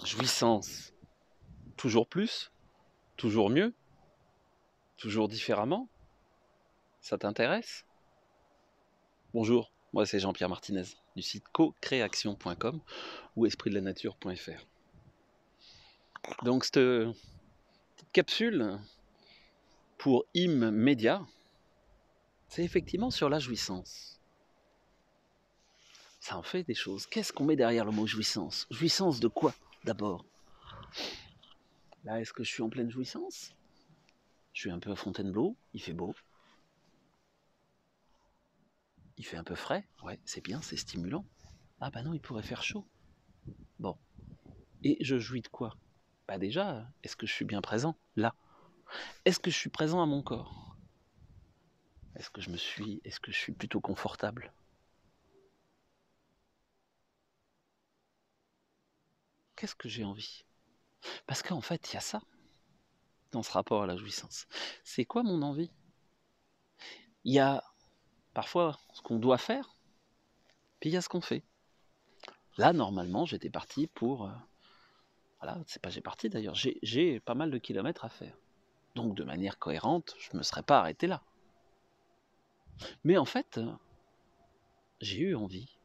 Jouissance, toujours plus, toujours mieux, toujours différemment, ça t'intéresse? Bonjour, moi c'est Jean-Pierre Martinez du site cocréation.com ou espritdelanature.fr. Donc cette petite capsule pour IM Média, c'est effectivement sur la jouissance. Ça en fait des choses. Qu'est-ce qu'on met derrière le mot jouissance? Jouissance de quoi d'abord? Là, est-ce que je suis en pleine jouissance? Je suis un peu à Fontainebleau, il fait beau. Il fait un peu frais, ouais, c'est bien, c'est stimulant. Ah bah non, il pourrait faire chaud. Bon. Et je jouis de quoi? Bah déjà, est-ce que je suis bien présent là? Est-ce que je suis présent à mon corps? Est-ce que je suis plutôt confortable? Qu'est-ce que j'ai envie? Parce qu'en fait, il y a ça dans ce rapport à la jouissance. C'est quoi mon envie? Il y a parfois ce qu'on doit faire, puis il y a ce qu'on fait. Là, normalement, j'étais parti pour... voilà, c'est pas j'ai parti d'ailleurs, j'ai pas mal de kilomètres à faire. Donc de manière cohérente, je ne me serais pas arrêté là. Mais en fait, j'ai eu envie.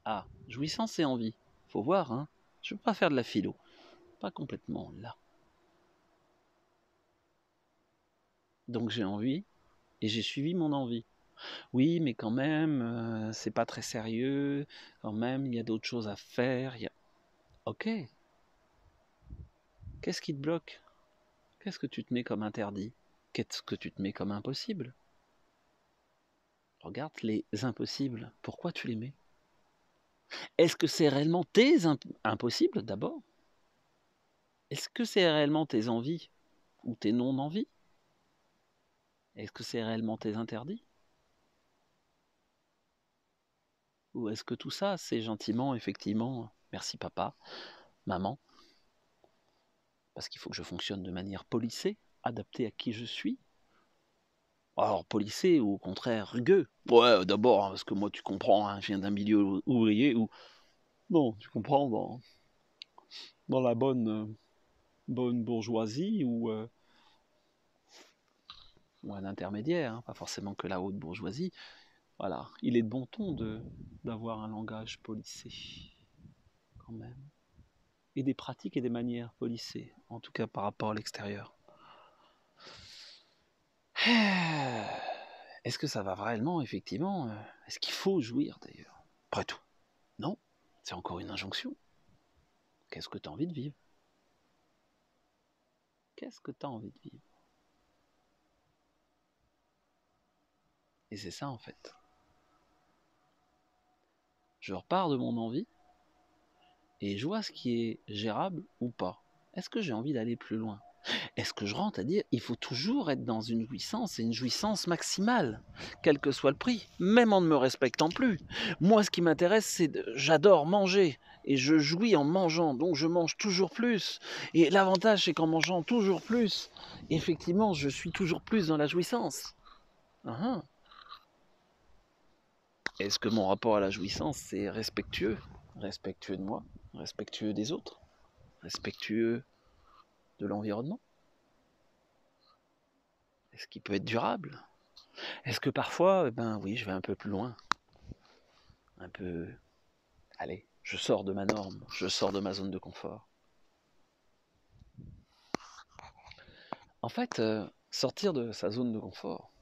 Ah, jouissance et envie. Faut voir, hein. Je ne veux pas faire de la philo. Pas complètement là. Donc j'ai envie et j'ai suivi mon envie. Oui, mais quand même, c'est pas très sérieux. Quand même, il y a d'autres choses à faire. Ok. Qu'est-ce qui te bloque? Qu'est-ce que tu te mets comme interdit? Qu'est-ce que tu te mets comme impossible? Regarde les impossibles. Pourquoi tu les mets? Est-ce que c'est réellement tes impossibles d'abord? Est-ce que c'est réellement tes envies ou tes non-envies? Est-ce que c'est réellement tes interdits? Ou est-ce que tout ça, c'est gentiment, effectivement, merci papa, maman, parce qu'il faut que je fonctionne de manière policée, adaptée à qui je suis? Alors, policé ou au contraire rugueux? Ouais, d'abord, hein, parce que moi, tu comprends, hein, je viens d'un milieu ouvrier où, non, tu comprends, dans la bonne bourgeoisie ou un intermédiaire, hein, pas forcément que la haute bourgeoisie. Voilà, il est de bon ton d'avoir un langage policé, quand même. Et des pratiques et des manières policées, en tout cas par rapport à l'extérieur. Est-ce que ça va réellement, effectivement est-ce qu'il faut jouir, d'ailleurs? Après tout, non, c'est encore une injonction. Qu'est-ce que tu as envie de vivre? Qu'est-ce que tu as envie de vivre? Et c'est ça, en fait. Je repars de mon envie, et je vois ce qui est gérable ou pas. Est-ce que j'ai envie d'aller plus loin? Est-ce que je rentre à dire il faut toujours être dans une jouissance et une jouissance maximale, quel que soit le prix, même en ne me respectant plus? Moi, ce qui m'intéresse, j'adore manger et je jouis en mangeant, donc je mange toujours plus. Et l'avantage, c'est qu'en mangeant toujours plus, effectivement, je suis toujours plus dans la jouissance. Uh-huh. Est-ce que mon rapport à la jouissance, c'est respectueux? Respectueux de moi, respectueux des autres, respectueux de l'environnement? Est-ce qu'il peut être durable? Est-ce que parfois, ben oui, je vais un peu plus loin? Un peu... Allez, je sors de ma norme, je sors de ma zone de confort. En fait, sortir de sa zone de confort,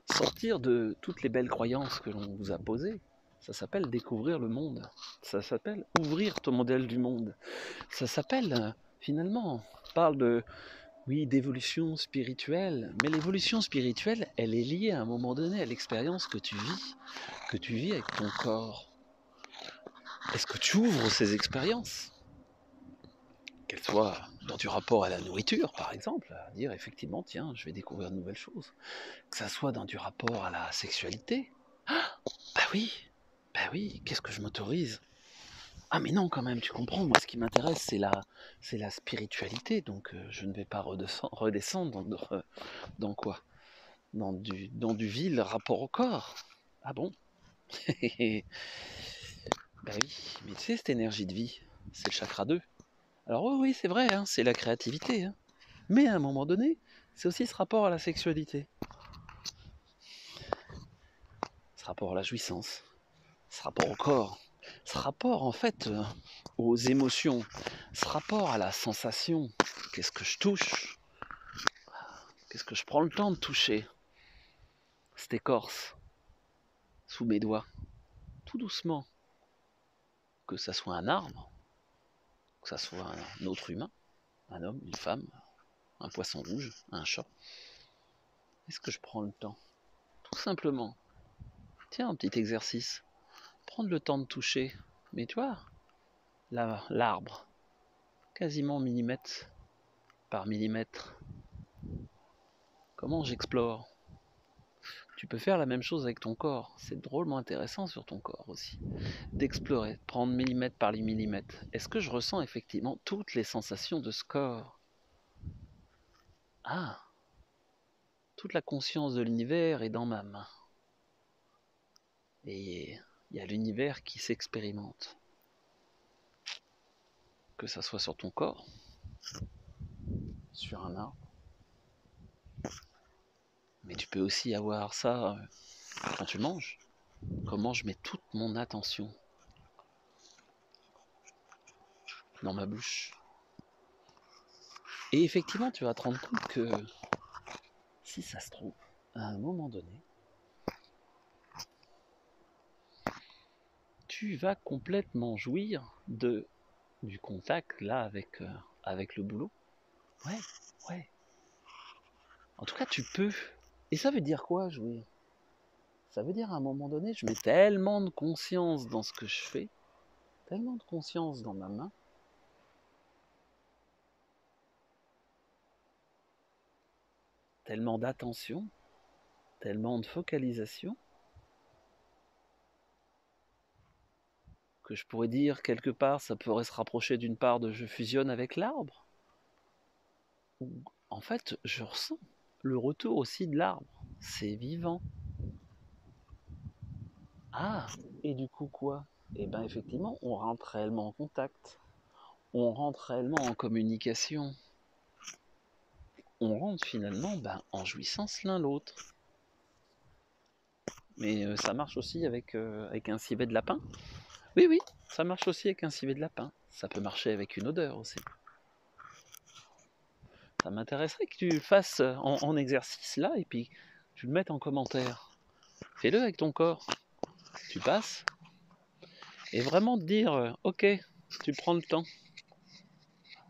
sortir de toutes les belles croyances que l'on vous a posées, ça s'appelle découvrir le monde. Ça s'appelle ouvrir ton modèle du monde. Ça s'appelle, finalement, on parle de... Oui, d'évolution spirituelle, mais l'évolution spirituelle, elle est liée à un moment donné à l'expérience que tu vis avec ton corps. Est-ce que tu ouvres ces expériences? Qu'elles soient dans du rapport à la nourriture, par exemple, à dire effectivement, tiens, je vais découvrir de nouvelles choses. Que ça soit dans du rapport à la sexualité. Ah, bah oui, qu'est-ce que je m'autorise? Ah mais non, quand même, tu comprends, moi ce qui m'intéresse, c'est la spiritualité, donc je ne vais pas redescendre dans quoi? Dans du vil rapport au corps. Ah bon? Bah oui, mais tu sais, cette énergie de vie, c'est le chakra 2. Alors oui, oui, c'est vrai, hein, c'est la créativité. Hein. Mais à un moment donné, c'est aussi ce rapport à la sexualité. Ce rapport à la jouissance. Ce rapport au corps. Ce rapport, en fait, aux émotions. Ce rapport à la sensation. Qu'est-ce que je touche? Qu'est-ce que je prends le temps de toucher? Cette écorce sous mes doigts. Tout doucement. Que ça soit un arbre, que ça soit un autre humain, un homme, une femme, un poisson rouge, un chat. Est-ce que je prends le temps? Tout simplement. Tiens, un petit exercice. Prendre le temps de toucher. Mais tu vois, l'arbre, quasiment millimètre par millimètre. Comment j'explore? Tu peux faire la même chose avec ton corps. C'est drôlement intéressant sur ton corps aussi. D'explorer, prendre millimètre par millimètre. Est-ce que je ressens effectivement toutes les sensations de ce corps? Ah, toute la conscience de l'univers est dans ma main. Et il y a l'univers qui s'expérimente. Que ça soit sur ton corps, sur un arbre. Mais tu peux aussi avoir ça quand tu manges. Comment je mets toute mon attention dans ma bouche. Et effectivement, tu vas te rendre compte que si ça se trouve, à un moment donné, tu vas complètement jouir du contact là avec le boulot. Ouais, ouais. En tout cas, tu peux. Et ça veut dire quoi, jouir? Ça veut dire à un moment donné, je mets tellement de conscience dans ce que je fais, tellement de conscience dans ma main, tellement d'attention, tellement de focalisation, que je pourrais dire quelque part, ça pourrait se rapprocher d'une part de je fusionne avec l'arbre. En fait, je ressens le retour aussi de l'arbre. C'est vivant. Ah, et du coup quoi? Eh bien effectivement, on rentre réellement en contact. On rentre réellement en communication. On rentre finalement en jouissance l'un l'autre. Mais ça marche aussi avec un civet de lapin. Oui, oui, ça marche aussi avec un civet de lapin. Ça peut marcher avec une odeur aussi. Ça m'intéresserait que tu fasses en exercice là et puis tu le mettes en commentaire. Fais-le avec ton corps. Tu passes et vraiment te dire ok, tu prends le temps.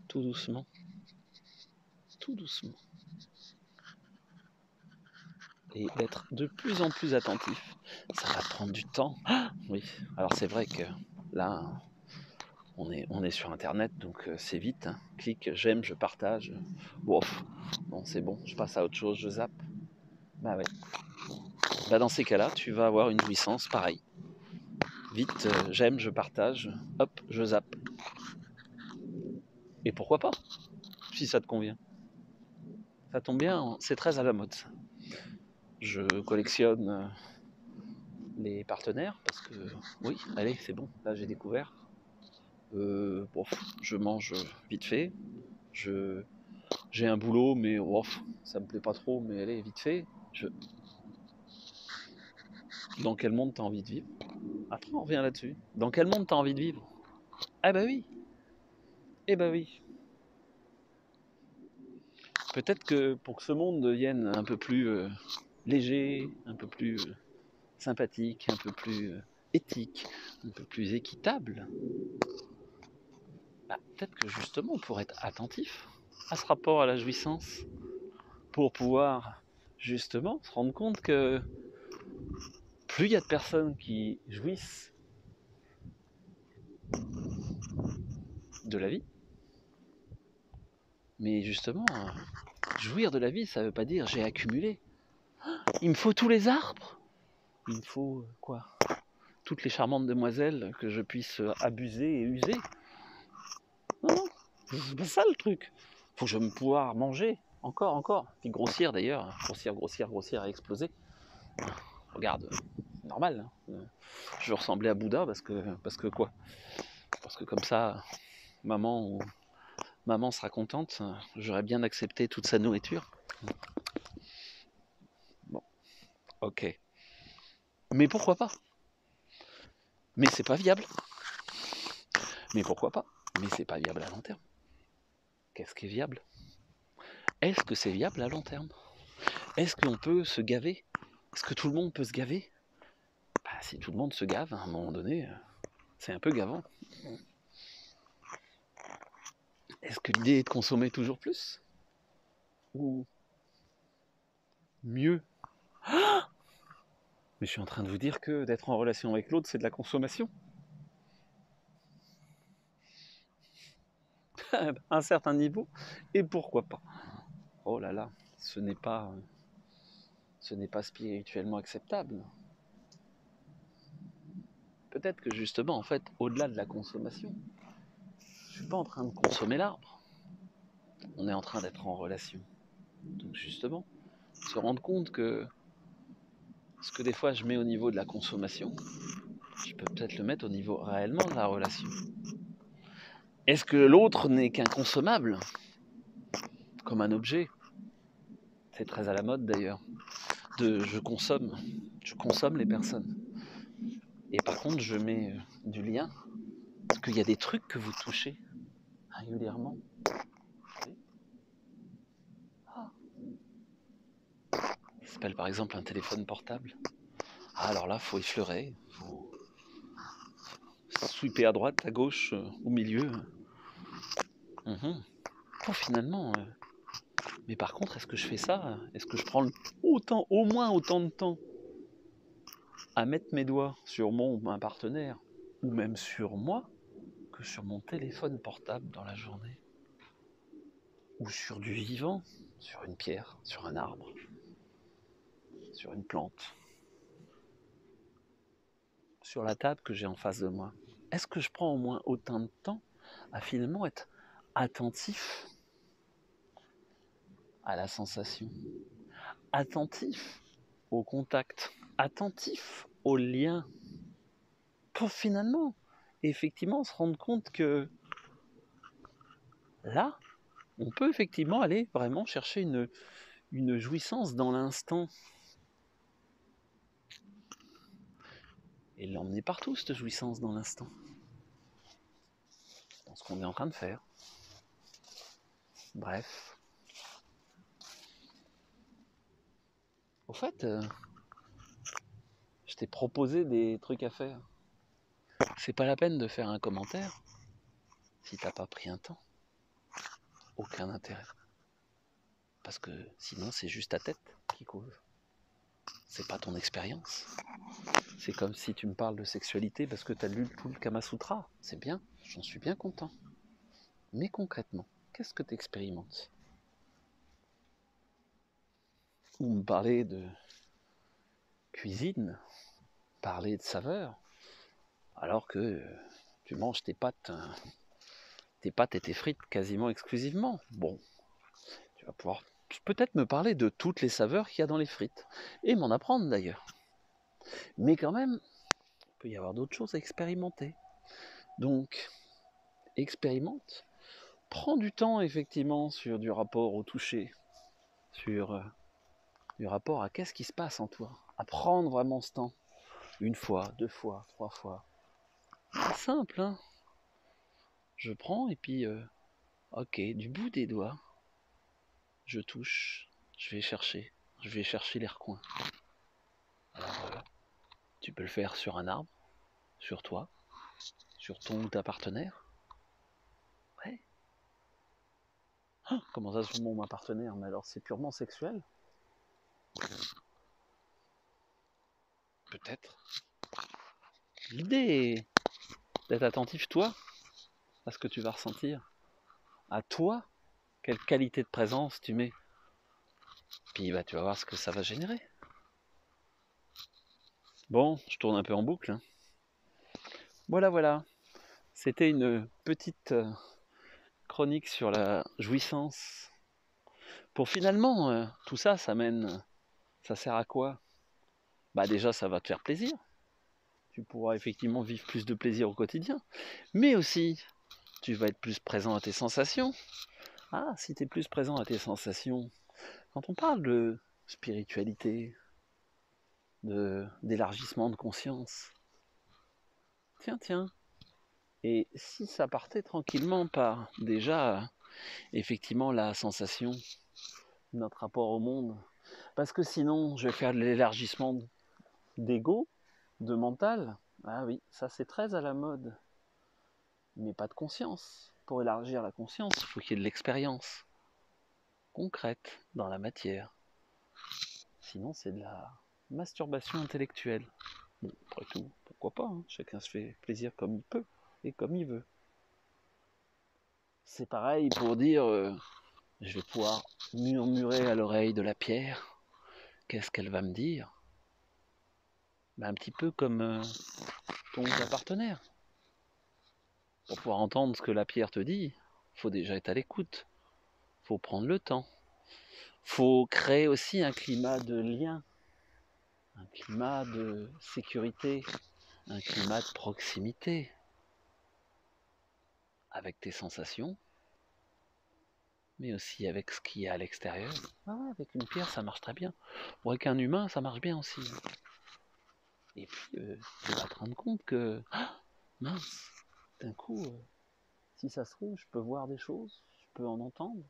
Tout doucement. Tout doucement. Et d'être de plus en plus attentif. Ça va prendre du temps. Ah, oui, alors c'est vrai que là, on est sur internet, donc c'est vite. Hein. Clique, j'aime, je partage. Bon, c'est bon, je passe à autre chose, je zappe. Bah ouais. Bah dans ces cas-là, tu vas avoir une jouissance pareille. Vite, j'aime, je partage, hop, je zappe. Et pourquoi pas, si ça te convient. Ça tombe bien, c'est très à la mode. Je collectionne les partenaires parce que, oui, allez, c'est bon, là j'ai découvert. Bon, je mange vite fait. J'ai un boulot, mais ça me plaît pas trop, mais allez, vite fait. Dans quel monde t'as envie de vivre? Après, on revient là-dessus. Dans quel monde t'as envie de vivre? Ah bah oui. Eh bah oui. Peut-être que pour que ce monde devienne un peu plus léger, un peu plus sympathique, un peu plus éthique, un peu plus équitable, peut-être que justement on pourrait être attentif à ce rapport à la jouissance pour pouvoir justement se rendre compte que plus il y a de personnes qui jouissent de la vie, mais justement, jouir de la vie, ça veut pas dire j'ai accumulé. Il me faut tous les arbres. Il me faut quoi? Toutes les charmantes demoiselles que je puisse abuser et user. Non, non, c'est pas ça le truc. Faut que je me pouvoir manger. Encore. Puis grossir d'ailleurs. Grossir et exploser. Regarde, normal. Hein. Je veux ressembler à Bouddha parce que quoi? Parce que comme ça, maman sera contente, j'aurais bien accepté toute sa nourriture. Bon, ok. Mais pourquoi pas? Mais c'est pas viable. Mais pourquoi pas? Mais c'est pas viable à long terme. Qu'est-ce qui est viable? Est-ce que c'est viable à long terme? Est-ce qu'on peut se gaver? Est-ce que tout le monde peut se gaver? Bah, si tout le monde se gave, à un moment donné, c'est un peu gavant. Est-ce que l'idée est de consommer toujours plus? Ou mieux? Mais je suis en train de vous dire que d'être en relation avec l'autre, c'est de la consommation. À un certain niveau, et pourquoi pas? Oh là là, ce n'est pas spirituellement acceptable. Peut-être que justement, en fait, au-delà de la consommation, je suis pas en train de consommer l'arbre. On est en train d'être en relation. Donc justement, se rendre compte que ce que des fois je mets au niveau de la consommation, je peux peut-être le mettre au niveau réellement de la relation. Est-ce que l'autre n'est qu'un consommable? Comme un objet? C'est très à la mode d'ailleurs. Je consomme les personnes. Et par contre, je mets du lien. Parce qu'il y a des trucs que vous touchez régulièrement. Oui. Ah. Ça s'appelle par exemple un téléphone portable. Ah, alors là, il faut effleurer. Il faut sweeper à droite, à gauche, au milieu. Pour finalement... Mais par contre, est-ce que je fais ça? Est-ce que je prends au moins autant de temps à mettre mes doigts sur un partenaire, ou même sur moi, que sur mon téléphone portable dans la journée? Ou sur du vivant, sur une pierre, sur un arbre, sur une plante, sur la table que j'ai en face de moi. Est-ce que je prends au moins autant de temps à finalement être attentif à la sensation, attentif au contact, attentif au lien, pour finalement, effectivement, se rendre compte que là, on peut effectivement aller vraiment chercher une jouissance dans l'instant. Et l'emmener partout, cette jouissance dans l'instant. Dans ce qu'on est en train de faire. Bref. Au fait, je t'ai proposé des trucs à faire. C'est pas la peine de faire un commentaire si t'as pas pris un temps. Aucun intérêt. Parce que sinon, c'est juste ta tête qui cause. C'est pas ton expérience. C'est comme si tu me parles de sexualité parce que t'as lu tout le Kama Sutra. C'est bien, j'en suis bien content. Mais concrètement, qu'est-ce que t'expérimentes? Ou me parler de cuisine, parler de saveur, alors que tu manges tes pâtes et tes frites quasiment exclusivement. Bon, tu vas pouvoir peut-être me parler de toutes les saveurs qu'il y a dans les frites, et m'en apprendre d'ailleurs. Mais quand même, il peut y avoir d'autres choses à expérimenter. Donc, expérimente. Prends du temps effectivement sur du rapport au toucher, sur du rapport à qu'est-ce qui se passe en toi. À prendre vraiment ce temps. Une fois, deux fois, trois fois. C'est simple, hein. Je prends et puis, ok, du bout des doigts, je touche, je vais chercher les recoins. Alors, tu peux le faire sur un arbre, sur toi, sur ton ou ta partenaire. Ouais. Ah, comment ça sur mon partenaire? Mais alors c'est purement sexuel? Peut-être. L'idée est d'être attentif, toi, à ce que tu vas ressentir. À toi, quelle qualité de présence tu mets. Puis bah, tu vas voir ce que ça va générer. Bon, je tourne un peu en boucle. Hein. Voilà. C'était une petite chronique sur la jouissance. Pour finalement, tout ça, ça sert à quoi? Bah déjà, ça va te faire plaisir. Tu pourras effectivement vivre plus de plaisir au quotidien. Mais aussi, Tu vas être plus présent à tes sensations. Ah, si tu es plus présent à tes sensations, quand on parle de spiritualité, d'élargissement de conscience, tiens, et si ça partait tranquillement par déjà, effectivement, la sensation, notre rapport au monde, parce que sinon, je vais faire de l'élargissement d'ego, de mental. Ah oui, ça c'est très à la mode, mais pas de conscience. Pour élargir la conscience, il faut qu'il y ait de l'expérience concrète dans la matière. Sinon, c'est de la masturbation intellectuelle. Bon, après tout, pourquoi pas, hein, chacun se fait plaisir comme il peut et comme il veut. C'est pareil pour dire, je vais pouvoir murmurer à l'oreille de la pierre. Qu'est-ce qu'elle va me dire? Un petit peu comme ton partenaire. Pour pouvoir entendre ce que la pierre te dit, il faut déjà être à l'écoute. Il faut prendre le temps. Il faut créer aussi un climat de lien, un climat de sécurité, un climat de proximité avec tes sensations, mais aussi avec ce qu'il y a à l'extérieur. Ah ouais, avec une pierre, ça marche très bien. Ou avec un humain, ça marche bien aussi. Et puis, tu vas te rendre compte que, mince, d'un coup, si ça se trouve, je peux voir des choses, je peux en entendre.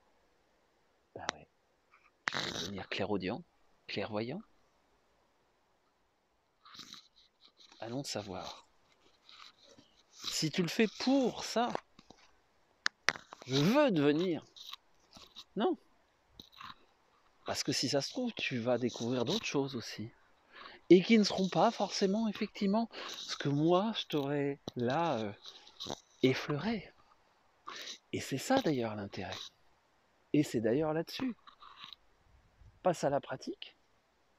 Ben ouais, je peux devenir clairaudient, clairvoyant. Allons savoir. Si tu le fais pour ça, je veux devenir. Non. Parce que si ça se trouve, tu vas découvrir d'autres choses aussi. Et qui ne seront pas forcément, effectivement, ce que moi, je t'aurais là effleuré. Et c'est ça d'ailleurs l'intérêt. Et c'est d'ailleurs là-dessus. Passe à la pratique,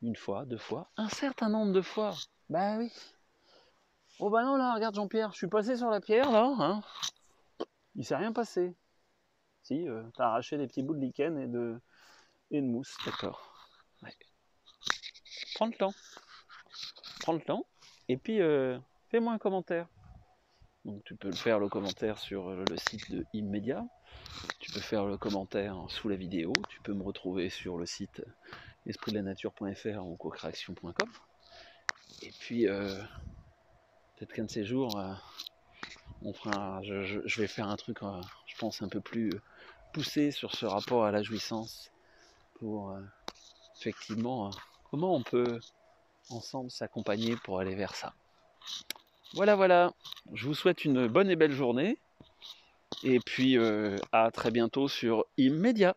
une fois, deux fois, un certain nombre de fois. Ben oui. Oh bah non, là, regarde Jean-Pierre, je suis passé sur la pierre, là, hein. Il s'est rien passé. Si, t'as arraché des petits bouts de lichen et de mousse, d'accord. Ouais. Prends le temps. Prends le temps. Et puis, fais-moi un commentaire. Donc tu peux le faire le commentaire sur le site de Immédiat. Tu peux faire le commentaire sous la vidéo. Tu peux me retrouver sur le site espritdelanature.fr ou cocréation.com. Et puis, peut-être qu'un de ces jours, je vais faire un truc, je pense, un peu plus poussé sur ce rapport à la jouissance pour effectivement comment on peut ensemble s'accompagner pour aller vers ça. Voilà, je vous souhaite une bonne et belle journée et puis à très bientôt sur Immédiat.